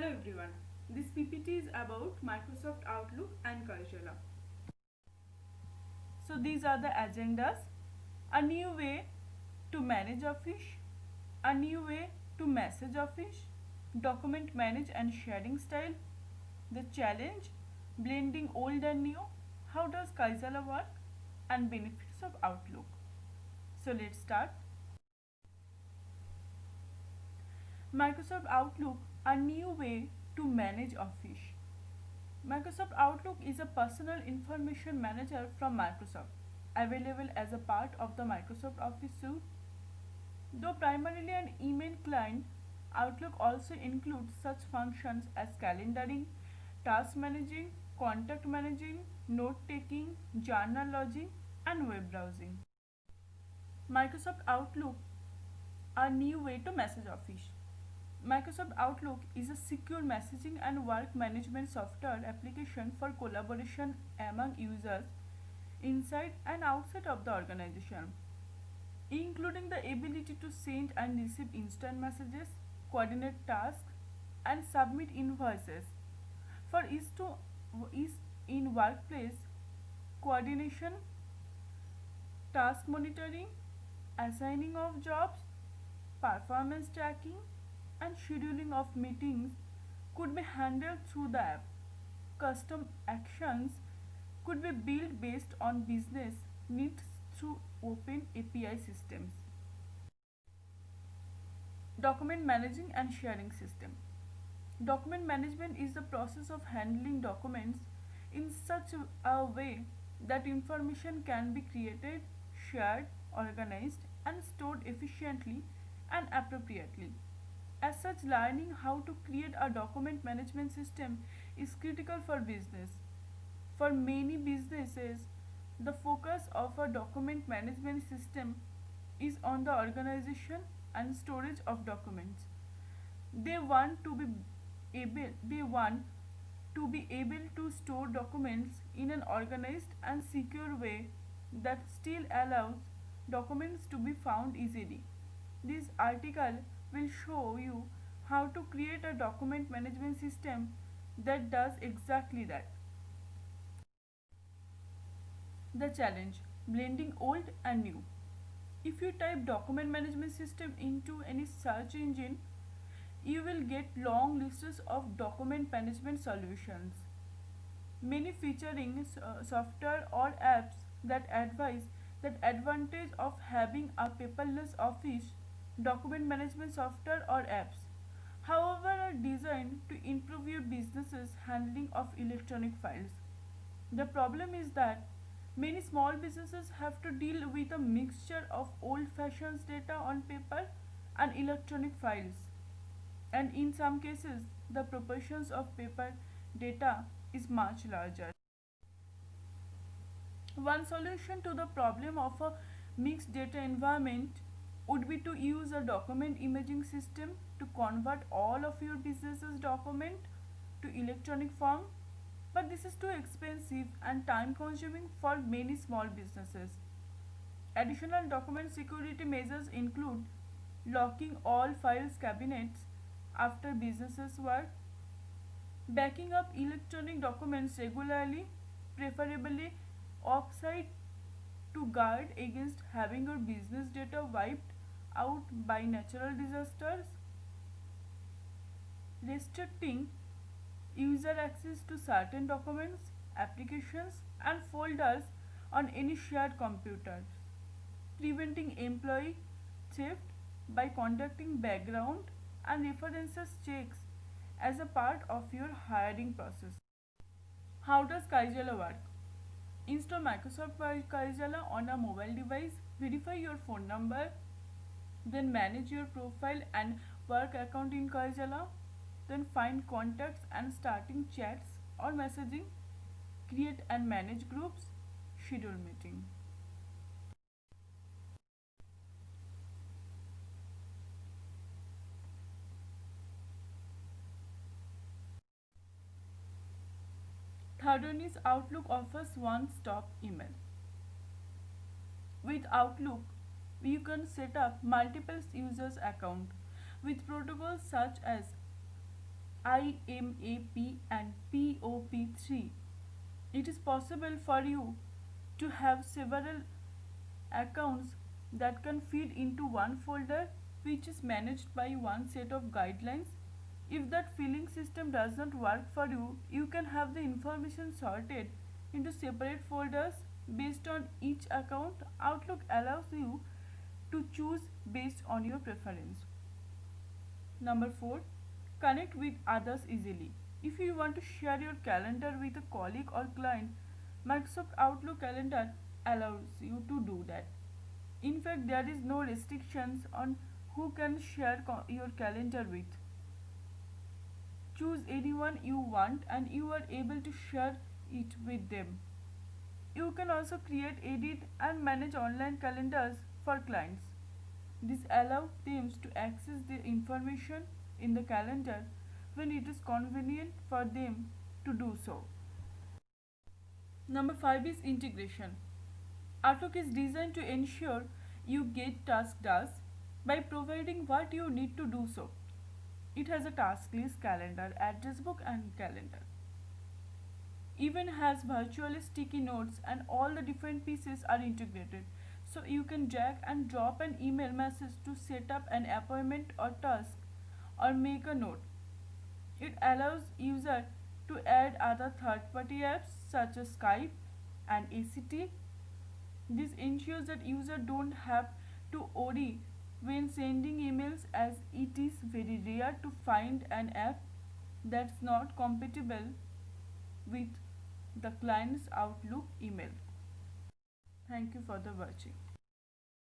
Hello everyone. This PPT is about Microsoft Outlook and Carjala. So these are the agendas. A new way to manage Office, a new way to message Office, document manage and sharing style, the challenge, blending old and new, how does Kaizala work, and benefits of Outlook. So let's start. Microsoft Outlook, a new way to manage Office. Microsoft Outlook is a personal information manager from Microsoft, available as a part of the Microsoft Office suite. Though primarily an email client, Outlook also includes such functions as calendaring, task managing, contact managing, note taking, journal lodging, and web browsing. Microsoft Outlook, a new way to message Office. Microsoft Outlook is a secure messaging and work management software application for collaboration among users inside and outside of the organization, including the ability to send and receive instant messages, coordinate tasks, and submit invoices. For is in workplace coordination, task monitoring, assigning of jobs, performance tracking, and scheduling of meetings could be handled through the app. Custom actions could be built based on business needs through open API systems. Document managing and sharing system. Document management is the process of handling documents in such a way that information can be created, shared, organized, and stored efficiently and appropriately. As such, learning how to create a document management system is critical for business. For many businesses, the focus of a document management system is on the organization and storage of documents. They want to be able to store documents in an organized and secure way that still allows documents to be found easily. This article will show you how to create a document management system that does exactly that. The challenge, blending old and new. If you type document management system into any search engine, you will get long lists of document management solutions, many featuring software or apps that advise that advantage of having a paperless office, document management software or apps, however, are designed to improve your business's handling of electronic files. The problem is that many small businesses have to deal with a mixture of old-fashioned data on paper and electronic files, and in some cases, the proportions of paper data is much larger. One solution to the problem of a mixed data environment would be to use a document imaging system to convert all of your business's document to electronic form, but this is too expensive and time consuming for many small businesses. Additional document security measures include locking all files cabinets after businesses work, backing up electronic documents regularly, preferably offsite, to guard against having your business data wiped out by natural disasters, restricting user access to certain documents, applications, and folders on any shared computers, preventing employee theft by conducting background and references checks as a part of your hiring process. How does Kaijala work? Install Microsoft Kaijala on a mobile device, verify your phone number, then manage your profile and work account in Kaijala, then find contacts and starting chats or messaging, create and manage groups, schedule meeting. Third one is Outlook offers one-stop email. With Outlook, you can set up multiple users account with protocols such as IMAP and POP3. It is possible for you to have several accounts that can feed into one folder which is managed by one set of guidelines. If that filling system does not work for you, you can have the information sorted into separate folders based on each account. Outlook allows you to choose based on your preference. Number 4. Connect with others easily. If you want to share your calendar with a colleague or client, Microsoft Outlook Calendar allows you to do that. In fact, there is no restrictions on who can share your calendar with. Choose anyone you want and you are able to share it with them. You can also create, edit and manage online calendars for clients. This allows them to access the information in the calendar when it is convenient for them to do so. Number 5 is integration. Outlook is designed to ensure you get tasks done by providing what you need to do so. It has a task list, calendar, address book and calendar. Even has virtual sticky notes and all the different pieces are integrated. So you can drag and drop an email message to set up an appointment or task or make a note. It allows user to add other third-party apps such as Skype and ACT. This ensures that user don't have to worry when sending emails, as it is very rare to find an app that's not compatible with the client's Outlook email. Thank you for the watching.